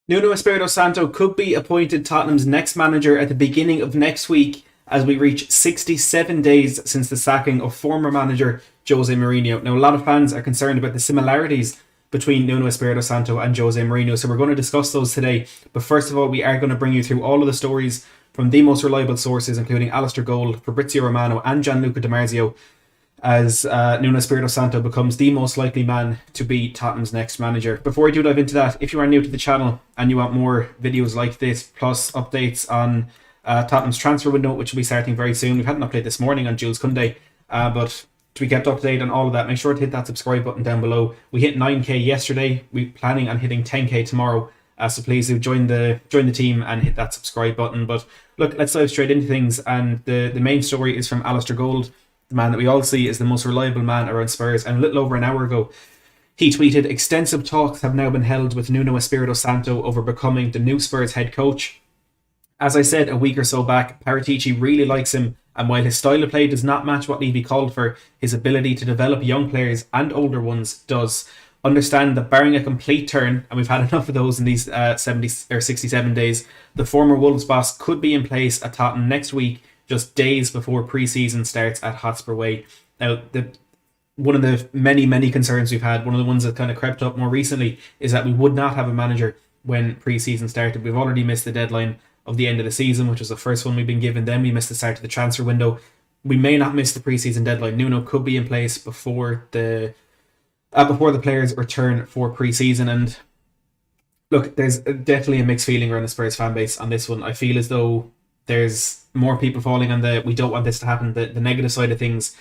Nuno Espirito Santo could be appointed Tottenham's next manager at the beginning of next week as we reach 67 days since the sacking of former manager Jose Mourinho. Now, a lot of fans are concerned about the similarities between Nuno Espirito Santo and Jose Mourinho, so we're going to discuss those today. But first of all, we are going to bring you through all of the stories from the most reliable sources, including Alistair Gold, Fabrizio Romano, and Gianluca Di Marzio, as Nuno Espirito Santo becomes the most likely man to be Tottenham's next manager. Before we do dive into that, if you are new to the channel and you want more videos like this, plus updates on Tottenham's transfer window, which will be starting very soon. We've had an update this morning on Jules Koundé, but to be kept up to date on all of that, make sure to hit that subscribe button down below. We hit 9k yesterday. We're planning on hitting 10k tomorrow. So please do join the team and hit that subscribe button. But look, let's dive straight into things. And the main story is from Alistair Gold, the man that we all see is the most reliable man around Spurs. And a little over an hour ago, he tweeted, "Extensive talks have now been held with Nuno Espirito Santo over becoming the new Spurs head coach. As I said a week or so back, Paratici really likes him, and while his style of play does not match what Levy called for, his ability to develop young players and older ones does. Understand that barring a complete turn, and we've had enough of those in these 70 or 67 days, the former Wolves boss could be in place at Tottenham next week, just days before pre-season starts at Hotspur Way." Now, one of the many concerns we've had, one of the ones that kind of crept up more recently, is that we would not have a manager when pre-season started. We've already missed the deadline of the end of the season, which was the first one we've been given. Then we missed the start of the transfer window. We may not miss the pre-season deadline. Nuno could be in place before the players return for pre-season. And look, there's definitely a mixed feeling around the Spurs fan base on this one. I feel as though there's more people falling on the "we don't want this to happen," the negative side of things,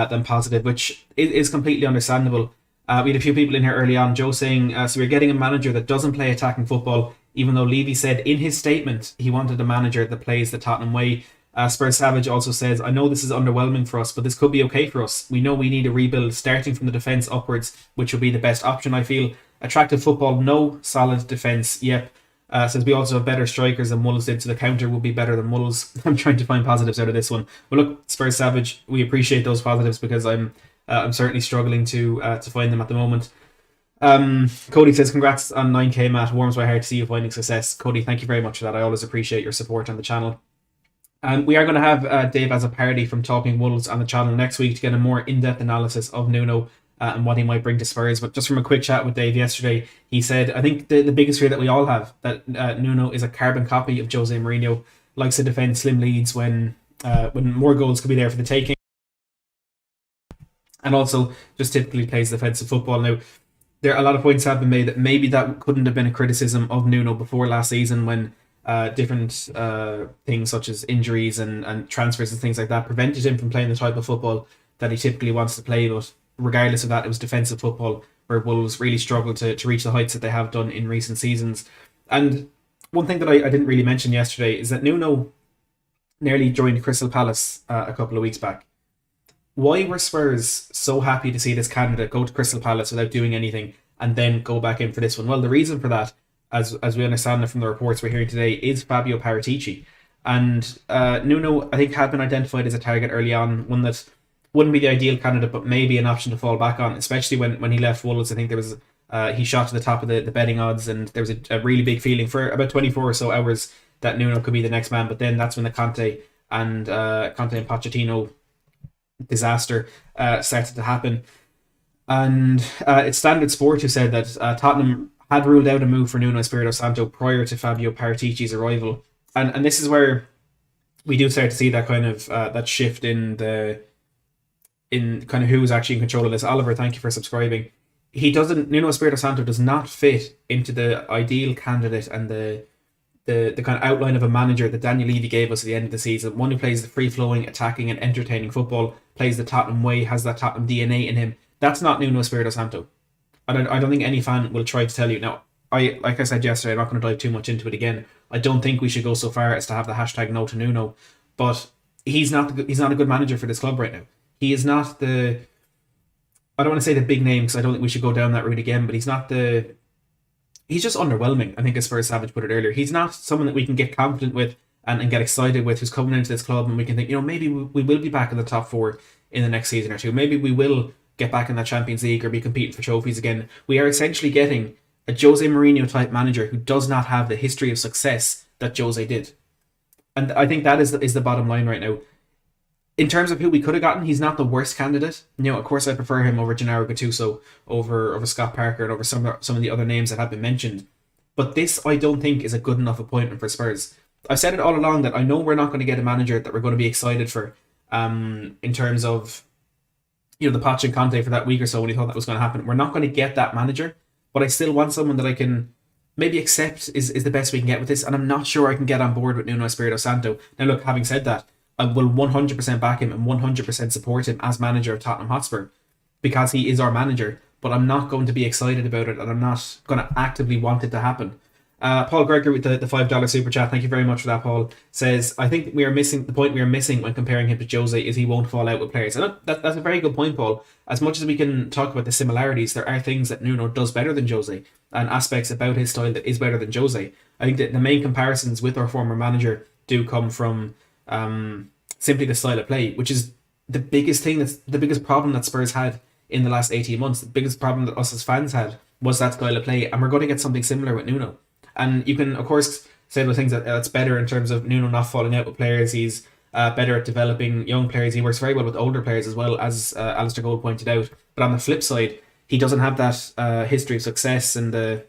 than positive, which is completely understandable. We had a few people in here early on, Joe saying, so we're getting a manager that doesn't play attacking football, even though Levy said in his statement he wanted a manager that plays the Tottenham way. Spurs Savage also says, "I know this is underwhelming for us, but this could be okay for us. We know we need a rebuild starting from the defence upwards, which will be the best option, I feel. Attractive football, no. Solid defence, yep. Says we also have better strikers than Wolves did, so the counter will be better than Wolves." I'm trying to find positives out of this one. But look, Spurs Savage, we appreciate those positives because I'm certainly struggling to find them at the moment. Cody says, "Congrats on 9k, Matt. Warms my heart to see you finding success." Cody, thank you very much for that. I always appreciate your support on the channel. And we are going to have Dave as a parody from Talking Wolves on the channel next week to get a more in-depth analysis of Nuno and what he might bring to Spurs. But just from a quick chat with Dave yesterday, he said, I think the biggest fear that we all have, that Nuno is a carbon copy of Jose Mourinho, likes to defend slim leads when more goals could be there for the taking, and also just typically plays defensive football. Now, there are a lot of points have been made that maybe that couldn't have been a criticism of Nuno before last season, when different things such as injuries and transfers and things like that prevented him from playing the type of football that he typically wants to play. But regardless of that, it was defensive football where Wolves really struggled to reach the heights that they have done in recent seasons. And one thing that I didn't really mention yesterday is that Nuno nearly joined Crystal Palace a couple of weeks back. Why were Spurs so happy to see this candidate go to Crystal Palace without doing anything and then go back in for this one? Well, the reason for that, as we understand it from the reports we're hearing today, is Fabio Paratici. And Nuno, I think, had been identified as a target early on, one that wouldn't be the ideal candidate, but maybe an option to fall back on, especially when he left Wolves. I think there was he shot to the top of the betting odds, and there was a really big feeling for about 24 or so hours that Nuno could be the next man. But then that's when the Conte and Pochettino disaster started to happen. And it's Standard Sport who said that Tottenham had ruled out a move for Nuno Espirito Santo prior to Fabio Paratici's arrival. And this is where we do start to see that kind of that shift in kind of who's actually in control of this. Oliver, thank you for subscribing. Nuno Espirito Santo does not fit into the ideal candidate and the kind of outline of a manager that Daniel Levy gave us at the end of the season. One who plays the free-flowing, attacking and entertaining football, plays the Tottenham way, has that Tottenham DNA in him. That's not Nuno Espirito Santo. I don't think any fan will try to tell you. Now, like I said yesterday, I'm not going to dive too much into it again. I don't think we should go so far as to have the hashtag no to Nuno, but he's not a good manager for this club right now. He is not I don't want to say the big name because I don't think we should go down that route again, but he's just underwhelming. I think, as Spurs Savage put it earlier, he's not someone that we can get confident with and get excited with, who's coming into this club and we can think, maybe we will be back in the top four in the next season or two. Maybe we will get back in that Champions League or be competing for trophies again. We are essentially getting a Jose Mourinho type manager who does not have the history of success that Jose did. And I think that is the bottom line right now. In terms of who we could have gotten, he's not the worst candidate. Of course, I prefer him over Gennaro Gattuso, over Scott Parker, and over some of the other names that have been mentioned. But this, I don't think, is a good enough appointment for Spurs. I've said it all along that I know we're not going to get a manager that we're going to be excited for. In terms of the Poch and Conte for that week or so when he thought that was going to happen, we're not going to get that manager. But I still want someone that I can maybe accept is the best we can get with this. And I'm not sure I can get on board with Nuno Espirito Santo. Now, look, having said that, I will 100% back him and 100% support him as manager of Tottenham Hotspur because he is our manager. But I'm not going to be excited about it, and I'm not going to actively want it to happen. Paul Gregory with the $5 super chat, thank you very much for that, Paul, says, I think the point we are missing when comparing him to Jose is he won't fall out with players. And that's a very good point, Paul. As much as we can talk about the similarities, there are things that Nuno does better than Jose and aspects about his style that is better than Jose. I think that the main comparisons with our former manager do come from simply the style of play, which is the biggest problem that Spurs had in the last 18 months. The biggest problem that us as fans had was that style of play, and we're going to get something similar with Nuno. And you can, of course, say the things that's better in terms of Nuno not falling out with players. He's better at developing young players. He works very well with older players as well, as Alistair Gold pointed out. But on the flip side, he doesn't have that history of success and the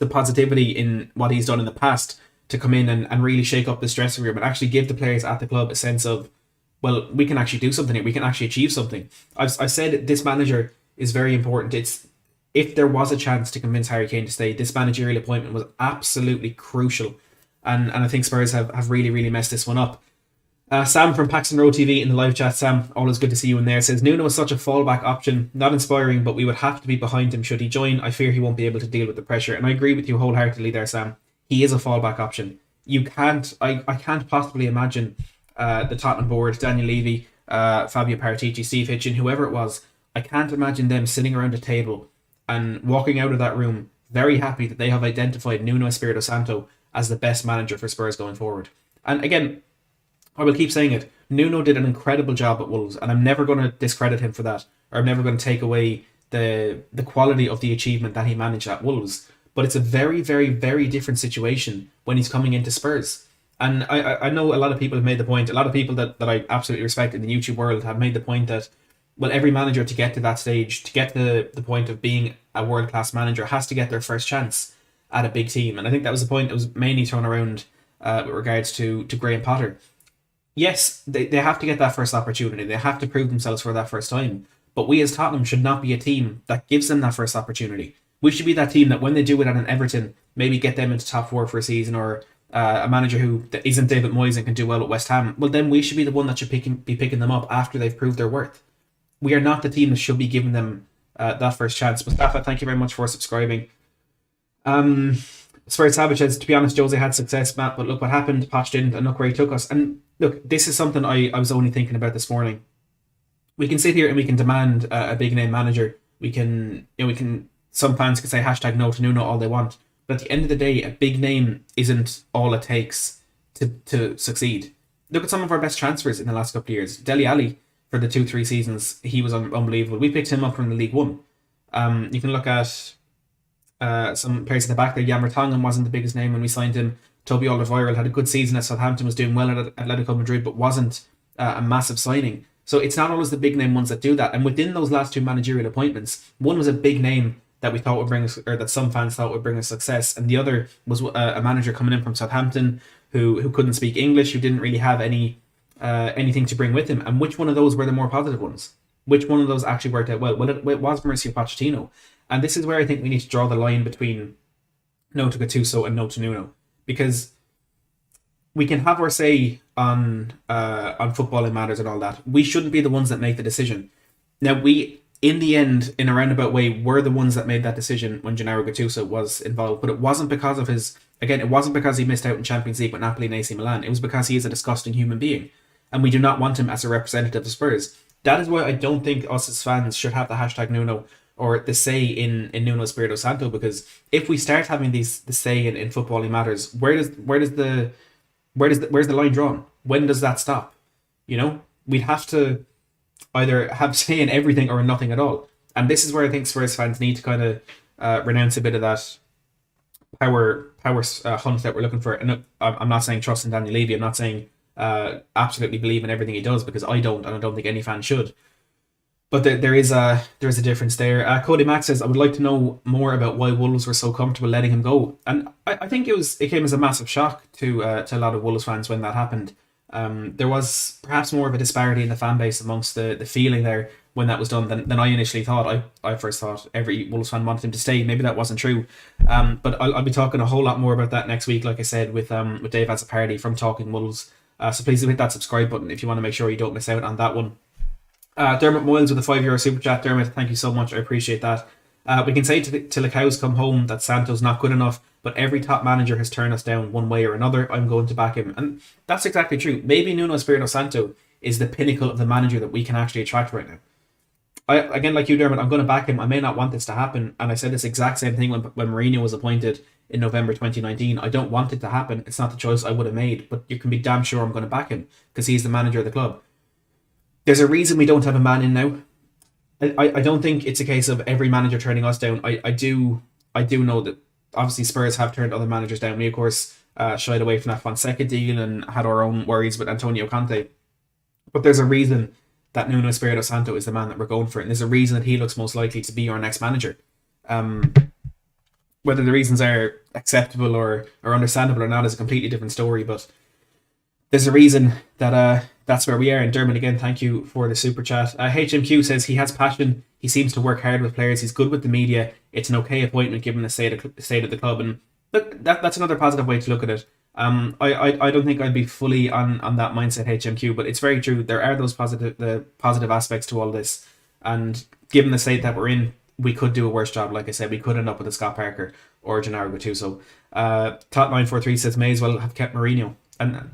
positivity in what he's done in the past to come in and really shake up the dressing room and actually give the players at the club a sense of, well, we can actually do something here. We can actually achieve something. I've said this manager is very important. If there was a chance to convince Harry Kane to stay, this managerial appointment was absolutely crucial. And I think Spurs have really, really messed this one up. Sam from Paxton Road TV in the live chat, Sam, always good to see you in there, says, Nuno is such a fallback option, not inspiring, but we would have to be behind him should he join. I fear he won't be able to deal with the pressure. And I agree with you wholeheartedly there, Sam. He is a fallback option. I can't possibly imagine the Tottenham board, Daniel Levy, Fabio Paratici, Steve Hitchin, whoever it was, I can't imagine them sitting around a table and walking out of that room very happy that they have identified Nuno Espirito Santo as the best manager for Spurs going forward. And again, I will keep saying it, Nuno did an incredible job at Wolves, and I'm never going to discredit him for that, or I'm never going to take away the quality of the achievement that he managed at Wolves. But it's a very, very, very different situation when he's coming into Spurs. And I know a lot of people have made the point, a lot of people that I absolutely respect in the YouTube world have made the point that, well, every manager to get to that stage, to get to the point of being a world-class manager, has to get their first chance at a big team. And I think that was the point that was mainly thrown around with regards to Graham Potter. Yes, they have to get that first opportunity. They have to prove themselves for that first time. But we as Tottenham should not be a team that gives them that first opportunity. We should be that team that when they do it at an Everton, maybe get them into top four for a season, or a manager who isn't David Moyes and can do well at West Ham. Well, then we should be the one that should be picking them up after they've proved their worth. We are not the team that should be giving them that first chance. Mustafa, thank you very much for subscribing. Spirit Savage says, to be honest, Jose had success, Matt, but look what happened. Poch didn't, and look where he took us. And look, this is something I was only thinking about this morning. We can sit here and we can demand a big name manager. We can, some fans can say hashtag no to Nuno all they want. But at the end of the day, a big name isn't all it takes to succeed. Look at some of our best transfers in the last couple of years. Dele Alli, for the 2-3 seasons, he was unbelievable. We picked him up from the League One. You can look at some players at the back there. Jan Vertonghen wasn't the biggest name when we signed him. Toby Alderweireld had a good season at Southampton, was doing well at Atletico Madrid, but wasn't a massive signing. So it's not always the big name ones that do that. And within those last two managerial appointments, one was a big name that we thought would bring us, or that some fans thought would bring us success, and the other was a manager coming in from Southampton who couldn't speak English, who didn't really have anything to bring with him. And which one of those were the more positive ones? Which one of those actually worked out well? Well, it was Mauricio Pochettino. And this is where I think we need to draw the line between no to Gattuso and no to Nuno, because we can have our say on footballing matters and all that. We shouldn't be the ones that make the decision. Now, we, in the end, in a roundabout way, were the ones that made that decision when Gennaro Gattuso was involved. But it wasn't because of it wasn't because he missed out in Champions League with Napoli and AC Milan. It was because he is a disgusting human being. And we do not want him as a representative of Spurs. That is why I don't think us as fans should have the hashtag Nuno or the say in Nuno Espirito Santo, because if we start having the say in footballing matters, where's the line drawn? When does that stop? We'd have to either have say in everything or nothing at all. And this is where I think Spurs fans need to kind of renounce a bit of that power hunt that we're looking for. And I'm not saying trust in Daniel Levy. I'm not saying absolutely believe in everything he does, because I don't, and I don't think any fan should. But there is a difference there. Cody Mack says, I would like to know more about why Wolves were so comfortable letting him go. And I think it came as a massive shock to a lot of Wolves fans when that happened. There was perhaps more of a disparity in the fan base amongst the feeling there when that was done than I initially thought. I first thought every Wolves fan wanted him to stay. Maybe that wasn't true. But I'll be talking a whole lot more about that next week, like I said, with Dave Azzopardi from Talking Wolves. So please hit that subscribe button if you want to make sure you don't miss out on that one. Dermot Moyles with a €5 super chat. Dermot, thank you so much. I appreciate that. We can say till the cows come home that Santo's not good enough, but every top manager has turned us down one way or another. I'm going to back him. And that's exactly true. Maybe Nuno Espirito Santo is the pinnacle of the manager that we can actually attract right now. Again, like you, Dermot, I'm going to back him. I may not want this to happen. And I said this exact same thing when Mourinho was appointed in November 2019. I don't want it to happen. It's not the choice I would have made. But you can be damn sure I'm going to back him because he's the manager of the club. There's a reason we don't have a man in now. I don't think it's a case of every manager turning us down. I do know that obviously Spurs have turned other managers down. We, of course, shied away from that Fonseca deal and had our own worries with Antonio Conte. But there's a reason that Nuno Espirito Santo is the man that we're going for. And there's a reason that he looks most likely to be our next manager. Whether the reasons are acceptable or understandable or not is a completely different story. But there's a reason that that's where we are. And Dermot, again, thank you for the super chat. HMQ says he has passion. He seems to work hard with players. He's good with the media. It's an okay appointment given the state of the club. And look, that's another positive way to look at it. I don't think I'd be fully on that mindset, HMQ, but it's very true. There are those positive aspects to all this. And given the state that we're in, we could do a worse job. Like I said, we could end up with a Scott Parker or Gennaro Gattuso. Tot943 says may as well have kept Mourinho. And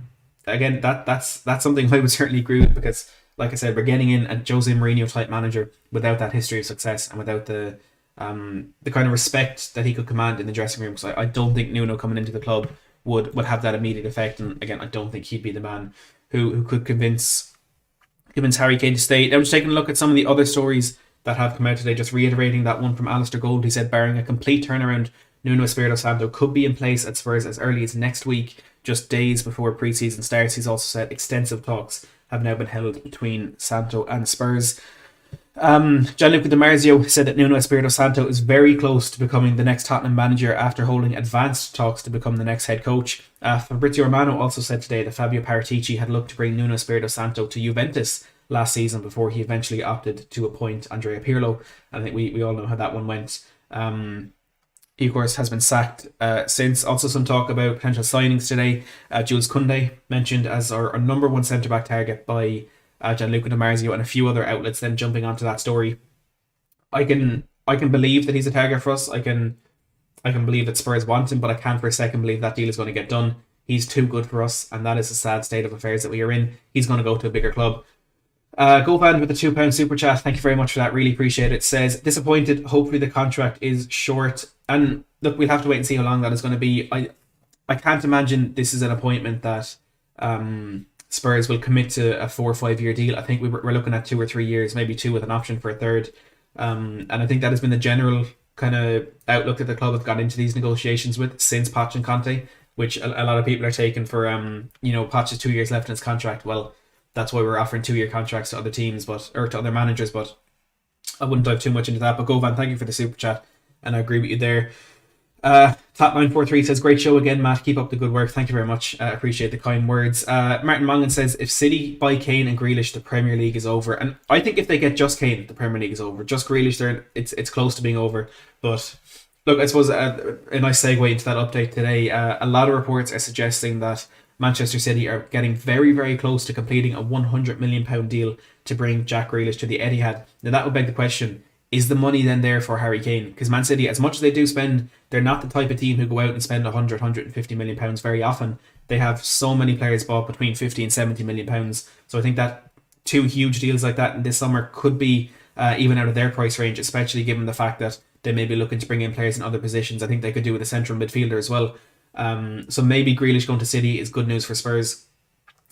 again, that's something I would certainly agree with, because like I said, we're getting in a Jose Mourinho type manager without that history of success and without the kind of respect that he could command in the dressing room. So I don't think Nuno coming into the club would have that immediate effect. And again, I don't think he'd be the man who could convince Harry Kane to stay. Now, just taking a look at some of the other stories that have come out today, just reiterating that one from Alistair Gold. He said, barring a complete turnaround, Nuno Espirito Santo could be in place at Spurs as early as next week, just days before pre-season starts. He's also said extensive talks have now been held between Santo and Spurs. Gianluca Di Marzio said that Nuno Espirito Santo is very close to becoming the next Tottenham manager after holding advanced talks to become the next head coach. Fabrizio Romano also said today that Fabio Paratici had looked to bring Nuno Espirito Santo to Juventus last season before he eventually opted to appoint Andrea Pirlo. I think we all know how that one went. He, of course, has been sacked since. Also some talk about potential signings today. Jules Koundé mentioned as our number one centre-back target by Gianluca Di Marzio and a few other outlets then jumping onto that story. I can believe that he's a target for us. I can believe that Spurs want him, but I can't for a second believe that deal is going to get done. He's too good for us, and that is the sad state of affairs that we are in. He's going to go to a bigger club. GoFan with a £2 super chat. Thank you very much for that. Really appreciate it. Says, disappointed. Hopefully the contract is short. And look, we'll have to wait and see how long that is going to be. I can't imagine this is an appointment that Spurs will commit to a 4 or 5 year deal. I think we're looking at 2 or 3 years, maybe 2 with an option for a third. And I think that has been the general kind of outlook that the club have got into these negotiations with since Poch and Conte, which a lot of people are taking for, Poch has 2 years left in his contract. Well, that's why we're offering 2 year contracts to other teams, or to other managers, but I wouldn't dive too much into that. But Govan, thank you for the super chat, and I agree with you there. Top943 says, great show again, Matt. Keep up the good work. Thank you very much. Appreciate the kind words. Martin Mongan says, if City buy Kane and Grealish, the Premier League is over. And I think if they get just Kane, the Premier League is over. Just Grealish, it's close to being over. But look, I suppose a nice segue into that update today. A lot of reports are suggesting that Manchester City are getting very, very close to completing a £100 million deal to bring Jack Grealish to the Etihad. Now that would beg the question, is the money then there for Harry Kane? Because Man City, as much as they do spend, they're not the type of team who go out and spend 100, 150 million pounds very often. They have so many players bought between 50 and 70 million pounds. So I think that 2 huge deals like that in this summer could be even out of their price range, especially given the fact that they may be looking to bring in players in other positions. I think they could do with a central midfielder as well. So maybe Grealish going to City is good news for Spurs.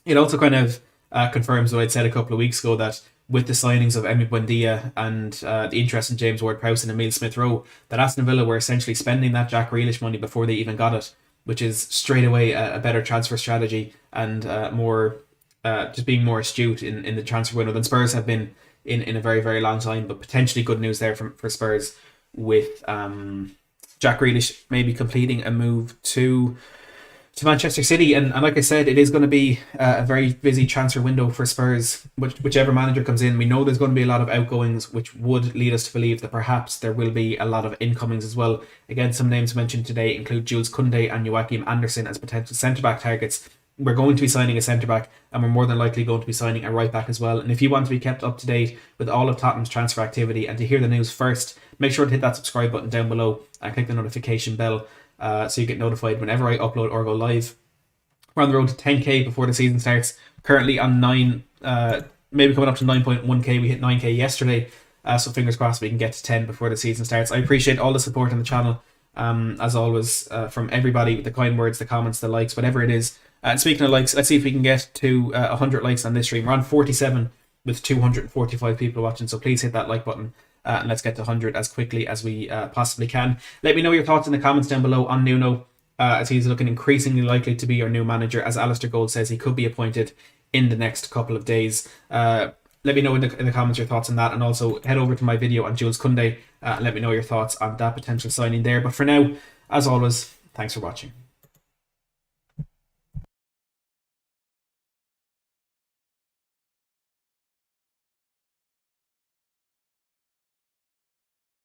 It also kind of confirms what I'd said a couple of weeks ago, that with the signings of Emi Buendia and the interest in James Ward-Prowse and Emile Smith-Rowe, that Aston Villa were essentially spending that Jack Grealish money before they even got it, which is straight away a better transfer strategy and more just being more astute in the transfer window than Spurs have been in a very, very long time. But potentially good news there for Spurs with Jack Grealish maybe completing a move to Manchester City, and like I said, it is going to be a very busy transfer window for Spurs. Whichever manager comes in, we know there's going to be a lot of outgoings, which would lead us to believe that perhaps there will be a lot of incomings as well. Again, some names mentioned today include Jules Koundé and Joachim Andersen as potential centre-back targets. We're going to be signing a centre-back, and we're more than likely going to be signing a right-back as well. And if you want to be kept up to date with all of Tottenham's transfer activity and to hear the news first, make sure to hit that subscribe button down below and click the notification bell so you get notified whenever I upload or go live. We're on the road to 10k before the season starts. Currently on 9, maybe coming up to 9.1k. We hit 9k yesterday, so fingers crossed we can get to 10 before the season starts. I appreciate all the support on the channel, as always, from everybody, the kind words, the comments, the likes, whatever it is. And speaking of likes, let's see if we can get to 100 likes on this stream. We're on 47 with 245 people watching, so please hit that like button. And let's get to 100 as quickly as we possibly can. Let me know your thoughts in the comments down below on Nuno, as he's looking increasingly likely to be our new manager. As Alistair Gold says, he could be appointed in the next couple of days. Let me know in the comments your thoughts on that, and also head over to my video on Jules Koundé and let me know your thoughts on that potential signing there. But for now, as always, thanks for watching.